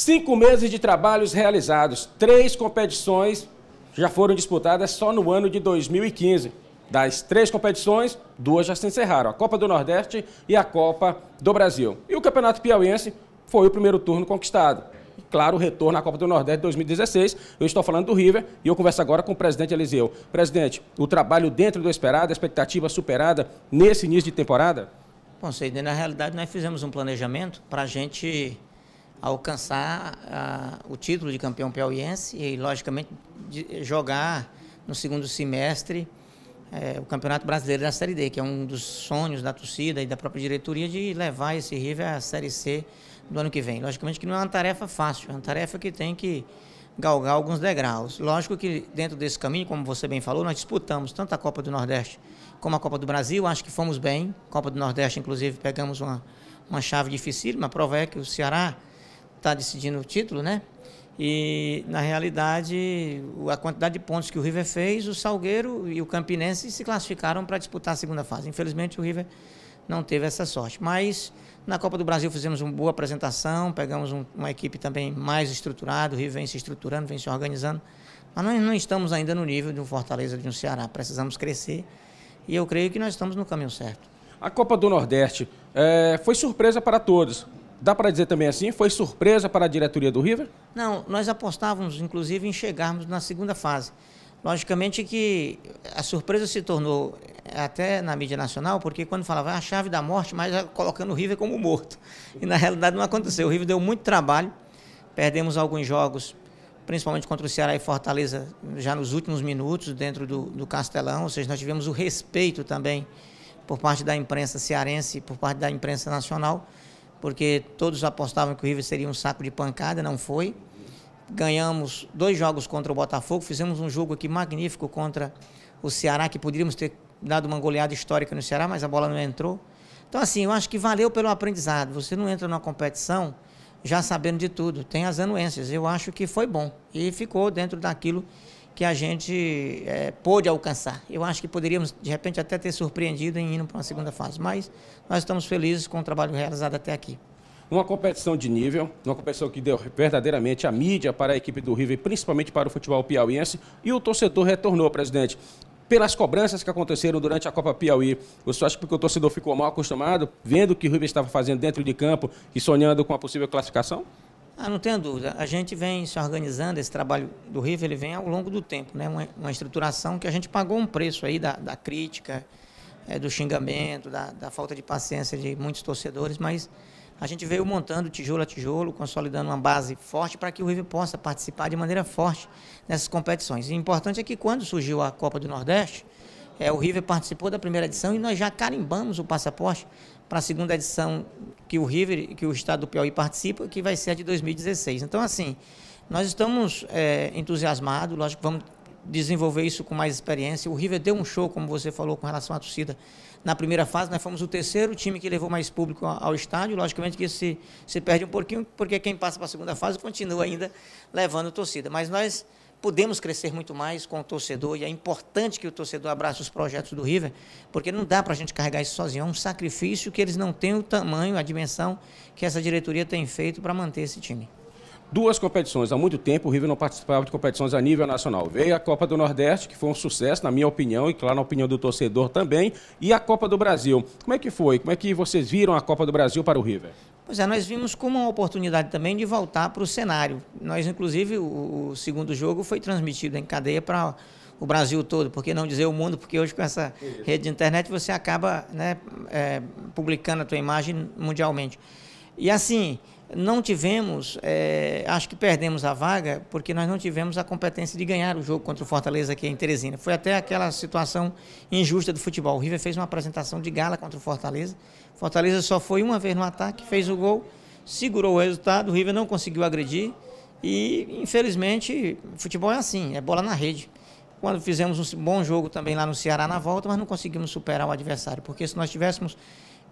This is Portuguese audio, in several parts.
5 meses de trabalhos realizados, 3 competições já foram disputadas só no ano de 2015. Das 3 competições, 2 já se encerraram, a Copa do Nordeste e a Copa do Brasil. E o Campeonato Piauiense foi o primeiro turno conquistado. E, claro, o retorno à Copa do Nordeste de 2016. Eu estou falando do River e eu converso agora com o presidente Eliseu. Presidente, o trabalho dentro do esperado, a expectativa superada nesse início de temporada? Bom, Cid, na realidade nós fizemos um planejamento para a gente alcançar o título de campeão piauiense e, logicamente, jogar no segundo semestre o Campeonato Brasileiro da Série D, que é um dos sonhos da torcida e da própria diretoria de levar esse River à Série C do ano que vem. Logicamente que não é uma tarefa fácil, é uma tarefa que tem que galgar alguns degraus. Lógico que dentro desse caminho, como você bem falou, nós disputamos tanto a Copa do Nordeste como a Copa do Brasil, acho que fomos bem. Copa do Nordeste, inclusive, pegamos uma chave difícil, mas a prova é que o Ceará está decidindo o título, né? E, na realidade, a quantidade de pontos que o River fez, o Salgueiro e o Campinense se classificaram para disputar a segunda fase. Infelizmente, o River não teve essa sorte. Mas, na Copa do Brasil, fizemos uma boa apresentação, pegamos uma equipe também mais estruturada, o River vem se estruturando, vem se organizando. Mas nós não estamos ainda no nível de um Fortaleza, de um Ceará. Precisamos crescer e eu creio que nós estamos no caminho certo. A Copa do Nordeste foi surpresa para todos. Dá para dizer também assim, foi surpresa para a diretoria do River? Não, nós apostávamos, inclusive, em chegarmos na segunda fase. Logicamente que a surpresa se tornou até na mídia nacional, porque quando falava a chave da morte, mas colocando o River como morto. E na realidade não aconteceu. O River deu muito trabalho, perdemos alguns jogos, principalmente contra o Ceará e Fortaleza, já nos últimos minutos dentro do Castelão, ou seja, nós tivemos o respeito também por parte da imprensa cearense, por parte da imprensa nacional, porque todos apostavam que o River seria um saco de pancada, não foi. Ganhamos 2 jogos contra o Botafogo, fizemos um jogo aqui magnífico contra o Ceará, que poderíamos ter dado uma goleada histórica no Ceará, mas a bola não entrou. Então, assim, eu acho que valeu pelo aprendizado. Você não entra numa competição já sabendo de tudo, tem as anuências. Eu acho que foi bom e ficou dentro daquilo que a gente pôde alcançar. Eu acho que poderíamos, de repente, até ter surpreendido em indo para uma segunda fase, mas nós estamos felizes com o trabalho realizado até aqui. Uma competição de nível, uma competição que deu verdadeiramente a mídia para a equipe do River, principalmente para o futebol piauiense, e o torcedor retornou, presidente. Pelas cobranças que aconteceram durante a Copa Piauí, o senhor acha que o torcedor ficou mal acostumado, vendo o que o River estava fazendo dentro de campo e sonhando com a possível classificação? Não tenho dúvida. A gente vem se organizando, esse trabalho do River, ele vem ao longo do tempo, né? Uma estruturação que a gente pagou um preço aí da crítica, do xingamento, da falta de paciência de muitos torcedores, mas a gente veio montando tijolo a tijolo, consolidando uma base forte para que o River possa participar de maneira forte nessas competições. E o importante é que quando surgiu a Copa do Nordeste, o River participou da primeira edição e nós já carimbamos o passaporte para a segunda edição que o River, que o estado do Piauí participa, que vai ser a de 2016. Então, assim, nós estamos entusiasmados, lógico que vamos desenvolver isso com mais experiência. O River deu um show, como você falou, com relação à torcida. Na primeira fase, nós fomos o 3º time que levou mais público ao estádio. Logicamente que isso se perde um pouquinho, porque quem passa para a segunda fase continua ainda levando torcida. Mas nós podemos crescer muito mais com o torcedor e é importante que o torcedor abrace os projetos do River, porque não dá para a gente carregar isso sozinho. É um sacrifício que eles não têm o tamanho, a dimensão que essa diretoria tem feito para manter esse time. 2 competições. Há muito tempo o River não participava de competições a nível nacional. Veio a Copa do Nordeste, que foi um sucesso, na minha opinião, e claro, na opinião do torcedor também, e a Copa do Brasil. Como é que foi? Como é que vocês viram a Copa do Brasil para o River? Pois é, nós vimos como uma oportunidade também de voltar para o cenário. Nós, inclusive, o segundo jogo foi transmitido em cadeia para o Brasil todo, por que não dizer o mundo, porque hoje com essa rede de internet você acaba, né, publicando a tua imagem mundialmente. E assim, não tivemos, acho que perdemos a vaga, porque nós não tivemos a competência de ganhar o jogo contra o Fortaleza aqui em Teresina. Foi até aquela situação injusta do futebol. O River fez uma apresentação de gala contra o Fortaleza. Fortaleza só foi uma vez no ataque, fez o gol, segurou o resultado, o River não conseguiu agredir e, infelizmente, futebol é assim, é bola na rede. Quando fizemos um bom jogo também lá no Ceará na volta, mas não conseguimos superar o adversário, porque se nós tivéssemos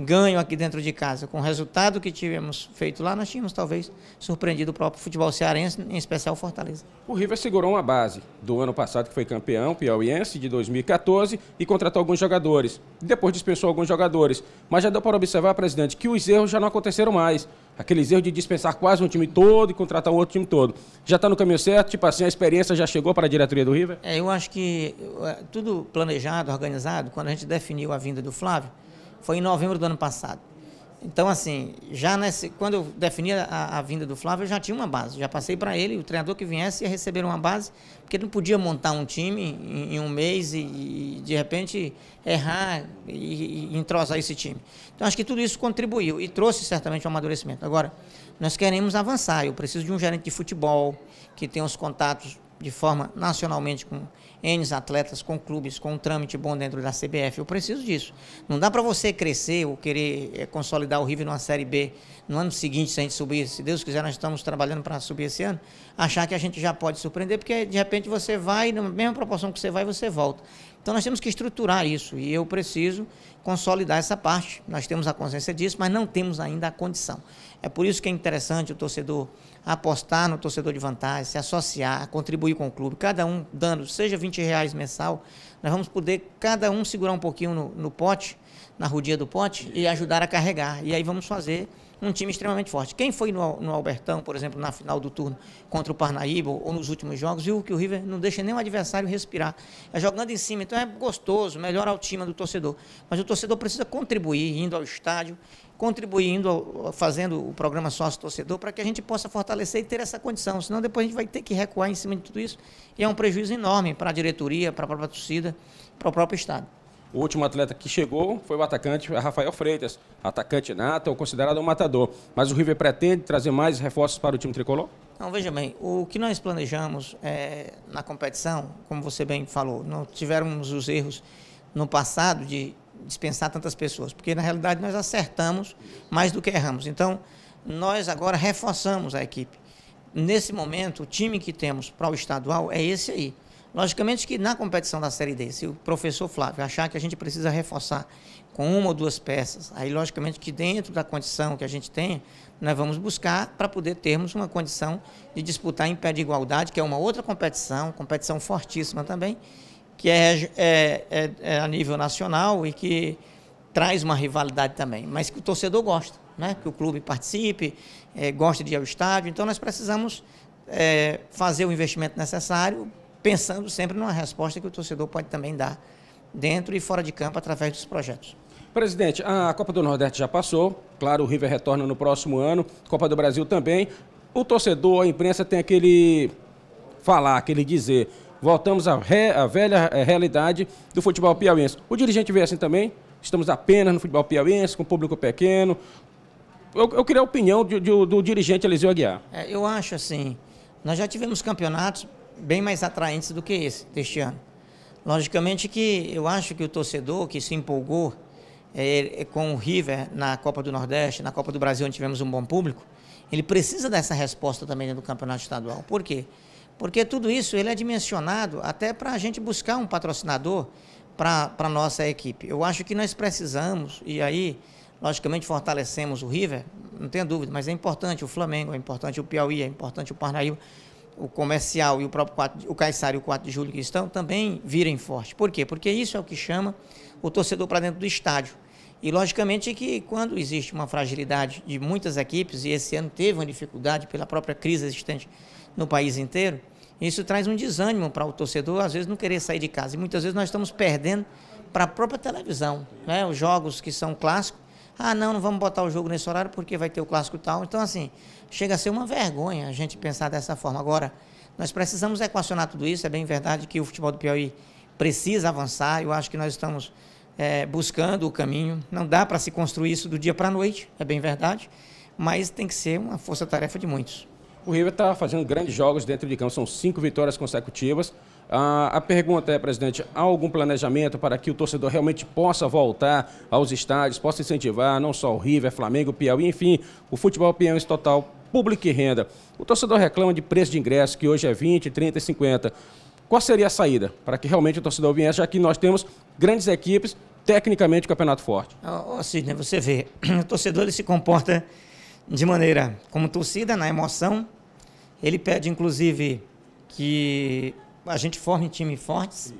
ganho aqui dentro de casa, com o resultado que tivemos feito lá, nós tínhamos talvez surpreendido o próprio futebol cearense, em especial o Fortaleza. O River segurou uma base do ano passado, que foi campeão piauiense, de 2014, e contratou alguns jogadores. Depois dispensou alguns jogadores. Mas já deu para observar, presidente, que os erros já não aconteceram mais. aqueles erros de dispensar quase um time todo e contratar um outro time todo. Já está no caminho certo? Tipo assim, a experiência já chegou para a diretoria do River? Eu acho que tudo planejado, organizado, quando a gente definiu a vinda do Flávio, foi em novembro do ano passado. Então, assim, quando eu defini a vinda do Flávio, eu já tinha uma base. Já passei para ele, o treinador que viesse ia receber uma base, porque ele não podia montar um time em um mês e de repente, errar e entrosar esse time. Então, acho que tudo isso contribuiu e trouxe certamente um amadurecimento. Agora, nós queremos avançar. Eu preciso de um gerente de futebol que tenha os contatos de forma nacionalmente com N atletas, com clubes, com um trâmite bom dentro da CBF. Eu preciso disso. Não dá para você crescer ou querer consolidar o River numa Série B no ano seguinte, se a gente subir. Se Deus quiser, nós estamos trabalhando para subir esse ano, achar que a gente já pode surpreender, porque de repente você vai, na mesma proporção que você vai, você volta. Então nós temos que estruturar isso e eu preciso consolidar essa parte. Nós temos a consciência disso, mas não temos ainda a condição. É por isso que é interessante o torcedor apostar no torcedor de vantagem, se associar, contribuir com o clube, cada um dando, seja R$20 mensal, nós vamos poder cada um segurar um pouquinho no pote, na rodinha do pote e ajudar a carregar. E aí vamos fazer um time extremamente forte. Quem foi no Albertão, por exemplo, na final do turno contra o Parnaíba ou nos últimos jogos, viu que o River não deixa nem o adversário respirar. É jogando em cima, então é gostoso, melhora a autoestima do torcedor. Mas o torcedor precisa contribuir, indo ao estádio, contribuindo, fazendo o programa sócio-torcedor, para que a gente possa fortalecer e ter essa condição. Senão depois a gente vai ter que recuar em cima de tudo isso e é um prejuízo enorme para a diretoria, para a própria torcida, para o próprio estado. O último atleta que chegou foi o atacante Rafael Freitas, atacante nato, considerado um matador. Mas o River pretende trazer mais reforços para o time tricolor? Não, veja bem, o que nós planejamos na competição, como você bem falou, não tivemos os erros no passado de dispensar tantas pessoas, porque na realidade nós acertamos mais do que erramos. Então, nós agora reforçamos a equipe. Nesse momento, o time que temos para o estadual é esse aí. Logicamente que na competição da Série D, se o professor Flávio achar que a gente precisa reforçar com uma ou duas peças, aí logicamente que dentro da condição que a gente tem, nós vamos buscar para poder termos uma condição de disputar em pé de igualdade, que é uma outra competição fortíssima também, que é a nível nacional e que traz uma rivalidade também, mas que o torcedor gosta, né? Que o clube participe, gosta de ir ao estádio. Então nós precisamos fazer o investimento necessário, pensando sempre numa resposta que o torcedor pode também dar dentro e fora de campo através dos projetos. Presidente, a Copa do Nordeste já passou, claro, o River retorna no próximo ano, Copa do Brasil também. O torcedor, a imprensa tem aquele dizer, voltamos à velha realidade do futebol piauiense. O dirigente vê assim também? Estamos apenas no futebol piauiense, com público pequeno. Eu queria a opinião do dirigente Eliseu Aguiar. Eu acho assim, nós já tivemos campeonatos bem mais atraentes do que esse, deste ano. Logicamente que eu acho que o torcedor que se empolgou com o River na Copa do Nordeste, na Copa do Brasil, onde tivemos um bom público, ele precisa dessa resposta também dentro do campeonato estadual. Por quê? Porque tudo isso ele é dimensionado até para a gente buscar um patrocinador para a nossa equipe. Eu acho que nós precisamos, e aí, logicamente, fortalecemos o River, não tenha dúvida, mas é importante o Flamengo, é importante o Piauí, é importante o Parnaíba, o Comercial e o próprio o Caiçara e o 4 de Julho que estão, também virem forte. Por quê? Porque isso é o que chama o torcedor para dentro do estádio. E, logicamente, que quando existe uma fragilidade de muitas equipes, e esse ano teve uma dificuldade pela própria crise existente no país inteiro, isso traz um desânimo para o torcedor, às vezes, não querer sair de casa. E muitas vezes nós estamos perdendo para a própria televisão, né? Os jogos que são clássicos, não vamos botar o jogo nesse horário porque vai ter o clássico tal. Então, assim, chega a ser uma vergonha a gente pensar dessa forma. Agora, nós precisamos equacionar tudo isso. É bem verdade que o futebol do Piauí precisa avançar. Eu acho que nós estamos buscando o caminho. Não dá para se construir isso do dia para a noite, é bem verdade, mas tem que ser uma força-tarefa de muitos. O River está fazendo grandes jogos dentro de campo, são 5 vitórias consecutivas. A pergunta é, presidente, há algum planejamento para que o torcedor realmente possa voltar aos estádios, possa incentivar não só o River, Flamengo, Piauí, enfim, o futebol piauiense total, público e renda. O torcedor reclama de preço de ingresso, que hoje é 20, 30 e 50. Qual seria a saída para que realmente o torcedor viesse, já que nós temos grandes equipes, tecnicamente o campeonato forte? Sidney, você vê, o torcedor ele se comporta de maneira como torcida, na emoção. Ele pede, inclusive, que a gente forme times fortes.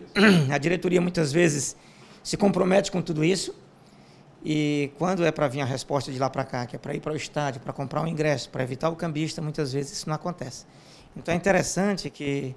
A diretoria, muitas vezes, se compromete com tudo isso. E quando é para vir a resposta de lá para cá, que é para ir para o estádio, para comprar um ingresso, para evitar o cambista, muitas vezes isso não acontece. Então é interessante que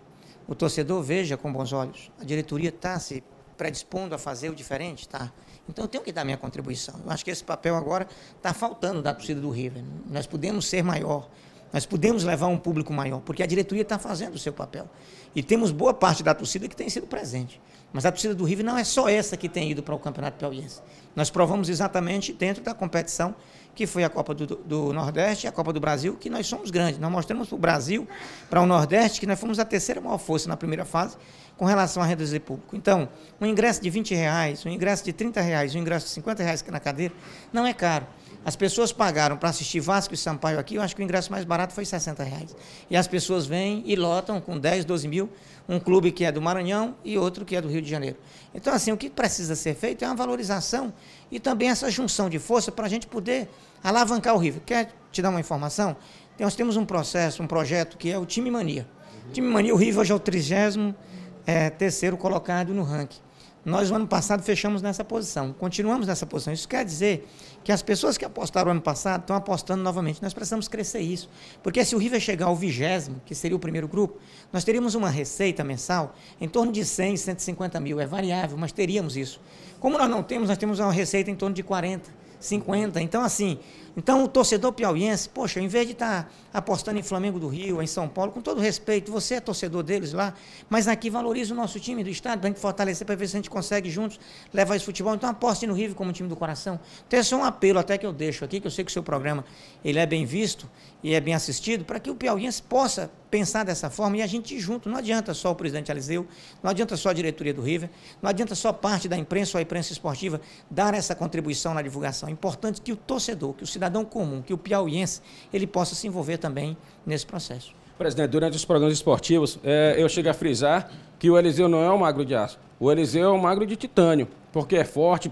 o torcedor veja com bons olhos. A diretoria está se predispondo a fazer o diferente, tá? Então eu tenho que dar minha contribuição. Eu acho que esse papel agora está faltando da torcida do River. Nós podemos ser maior, nós podemos levar um público maior, porque a diretoria está fazendo o seu papel. E temos boa parte da torcida que tem sido presente. Mas a torcida do River não é só essa que tem ido para o Campeonato Piauiense. Nós provamos exatamente dentro da competição, que foi a Copa do Nordeste e a Copa do Brasil, que nós somos grandes. Nós mostramos para o Brasil, para o Nordeste, que nós fomos a terceira maior força na primeira fase, com relação a reduzir público. Então, um ingresso de R$20, um ingresso de R$30, um ingresso de R$50 na cadeira, não é caro. As pessoas pagaram para assistir Vasco e Sampaio aqui, eu acho que o ingresso mais barato foi R$60. E as pessoas vêm e lotam com 10, 12 mil, um clube que é do Maranhão e outro que é do Rio de Janeiro. Então, assim, o que precisa ser feito é uma valorização e também essa junção de força para a gente poder alavancar o River. Quer te dar uma informação? Nós temos um projeto que é o Time Mania. O Time Mania, o River hoje é o 33º colocado no ranking. Nós, no ano passado, fechamos nessa posição, continuamos nessa posição. Isso quer dizer que as pessoas que apostaram no ano passado estão apostando novamente. Nós precisamos crescer isso, porque se o River chegar ao 20º, que seria o primeiro grupo, nós teríamos uma receita mensal em torno de 100, 150 mil. É variável, mas teríamos isso. Como nós não temos, nós temos uma receita em torno de 40, 50. Então, assim, o torcedor piauiense, poxa, em vez de estar apostando em Flamengo do Rio, em São Paulo, com todo respeito, você é torcedor deles lá, mas aqui valoriza o nosso time do estado, para a gente fortalecer, para ver se a gente consegue juntos levar esse futebol. Então, aposte no River como time do coração. Então, esse é um apelo até que eu deixo aqui, que eu sei que o seu programa ele é bem visto e é bem assistido, para que o piauiense possa pensar dessa forma e a gente ir junto. Não adianta só o presidente Aliseu, não adianta só a diretoria do River, não adianta só parte da imprensa ou a imprensa esportiva dar essa contribuição na divulgação. É importante que o torcedor, que o cidadão comum, que o piauiense, ele possa se envolver também nesse processo. Presidente, durante os programas esportivos, eu chego a frisar que o Eliseu não é um magro de aço. O Eliseu é um magro de titânio, porque é forte,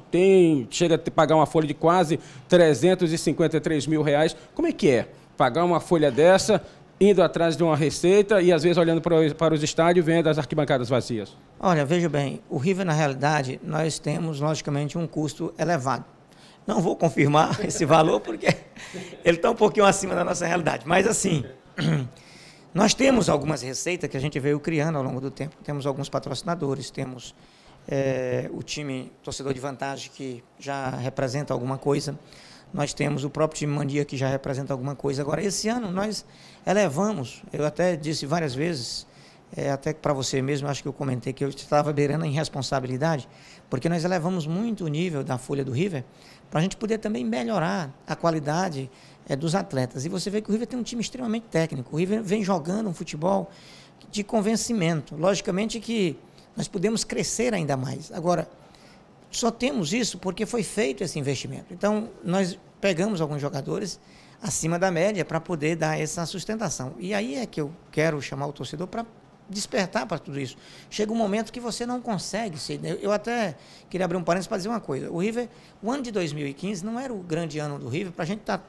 chega a pagar uma folha de quase R$353 mil. Como é que é pagar uma folha dessa, indo atrás de uma receita e às vezes olhando para os estádios, vendo as arquibancadas vazias? Olha, veja bem, o River, na realidade, nós temos, logicamente, um custo elevado. Não vou confirmar esse valor, porque ele está um pouquinho acima da nossa realidade. Mas, assim, nós temos algumas receitas que a gente veio criando ao longo do tempo. Temos alguns patrocinadores, temos o time torcedor de vantagem, que já representa alguma coisa. Nós temos o próprio time Mania, que já representa alguma coisa. Agora, esse ano, nós elevamos, eu até disse várias vezes, até para você mesmo, acho que eu comentei que eu estava beirando a irresponsabilidade, porque nós elevamos muito o nível da folha do River, para a gente poder também melhorar a qualidade dos atletas. E você vê que o River tem um time extremamente técnico. O River vem jogando um futebol de convencimento. Logicamente que nós podemos crescer ainda mais. Agora, só temos isso porque foi feito esse investimento. Então, nós pegamos alguns jogadores acima da média para poder dar essa sustentação. E aí é que eu quero chamar o torcedor para despertar para tudo isso. Chega um momento que você não consegue ser. Eu até queria abrir um parênteses para dizer uma coisa. O River, o ano de 2015 não era o grande ano do River para a gente estar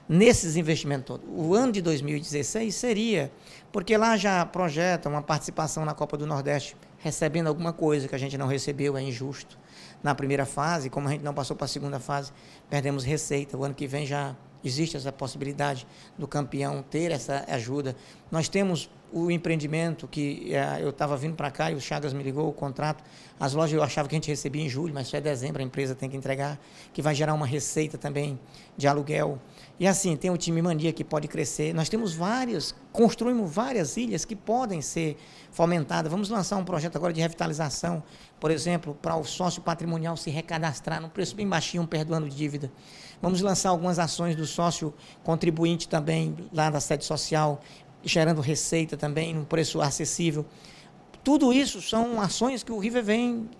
nesses investimentos todos. O ano de 2016 seria, porque lá já projeta uma participação na Copa do Nordeste, recebendo alguma coisa que a gente não recebeu, é injusto. Na primeira fase, como a gente não passou para a segunda fase, perdemos receita. O ano que vem já existe essa possibilidade do campeão ter essa ajuda. Nós temos o empreendimento que eu estava vindo para cá e o Chagas me ligou, o contrato. As lojas eu achava que a gente recebia em julho, mas só é dezembro, a empresa tem que entregar, que vai gerar uma receita também de aluguel. E assim, tem o time Mania que pode crescer. Nós temos construímos várias ilhas que podem ser fomentadas. Vamos lançar um projeto agora de revitalização, por exemplo, para o sócio patrimonial se recadastrar num preço bem baixinho, perdoando dívida. Vamos lançar algumas ações do sócio contribuinte também, lá da sede social, gerando receita também, num preço acessível. Tudo isso são ações que o River vem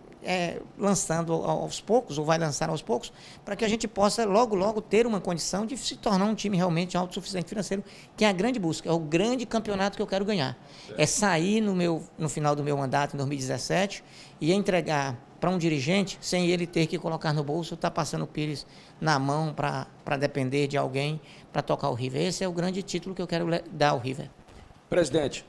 lançando aos poucos, ou vai lançar aos poucos, para que a gente possa logo, logo ter uma condição de se tornar um time realmente autossuficiente financeiro, que é a grande busca, é o grande campeonato que eu quero ganhar. É sair no final do meu mandato, em 2017, e entregar para um dirigente, sem ele ter que colocar no bolso, estar passando o pires na mão para depender de alguém para tocar o River. Esse é o grande título que eu quero dar ao River. Presidente,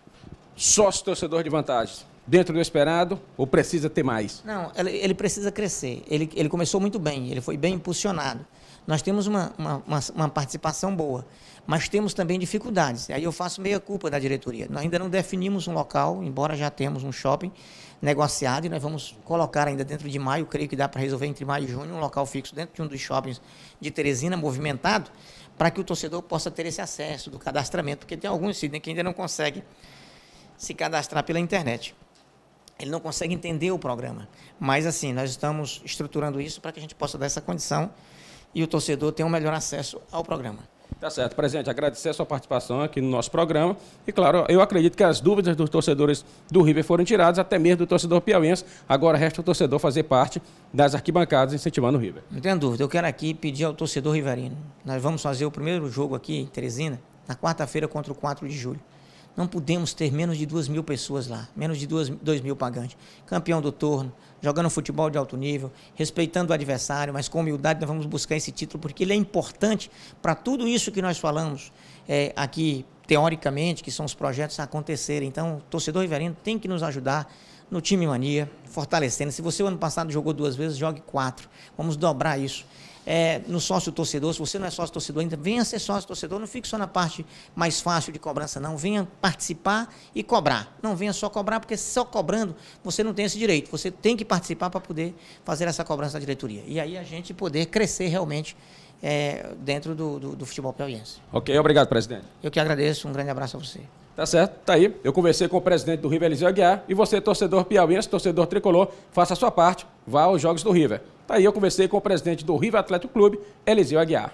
sócio torcedor de vantagens, dentro do esperado ou precisa ter mais? Não, ele precisa crescer. Ele começou muito bem, ele foi bem impulsionado. Nós temos uma participação boa, mas temos também dificuldades. Aí eu faço meia culpa da diretoria. Nós ainda não definimos um local, embora já temos um shopping negociado, e nós vamos colocar ainda dentro de maio, creio que dá para resolver entre maio e junho, um local fixo dentro de um dos shoppings de Teresina, movimentado, para que o torcedor possa ter esse acesso do cadastramento, porque tem alguns que ainda não conseguem se cadastrar pela internet. Ele não consegue entender o programa. Mas, assim, nós estamos estruturando isso para que a gente possa dar essa condição e o torcedor tenha um melhor acesso ao programa. Tá certo. Presidente, agradecer a sua participação aqui no nosso programa. E, claro, eu acredito que as dúvidas dos torcedores do River foram tiradas, até mesmo do torcedor piauiense. Agora resta o torcedor fazer parte das arquibancadas incentivando o River. Não tenha dúvida. Eu quero aqui pedir ao torcedor riverino. Nós vamos fazer o primeiro jogo aqui em Teresina, na quarta-feira contra o 4 de julho. Não podemos ter menos de 2.000 pessoas lá, menos de 2.000 pagantes. Campeão do torno, jogando futebol de alto nível, respeitando o adversário, mas com humildade nós vamos buscar esse título, porque ele é importante para tudo isso que nós falamos aqui, teoricamente, que são os projetos a acontecerem. Então, o torcedor riverino tem que nos ajudar no time mania, fortalecendo. Se você o ano passado jogou 2 vezes, jogue 4. Vamos dobrar isso. No sócio torcedor, se você não é sócio torcedor ainda, venha ser sócio torcedor, não fique só na parte mais fácil de cobrança, não. Venha participar e cobrar. Não venha só cobrar, porque só cobrando você não tem esse direito. Você tem que participar para poder fazer essa cobrança da diretoria. E aí a gente poder crescer realmente dentro do futebol piauiense. Ok, obrigado, presidente. Eu que agradeço, um grande abraço a você. Tá certo, tá aí. Eu conversei com o presidente do River, Eliseu Aguiar, e você, torcedor piauiense, torcedor tricolor, faça a sua parte, vá aos jogos do River. Tá aí, eu conversei com o presidente do River Atlético Clube, Eliseu Aguiar.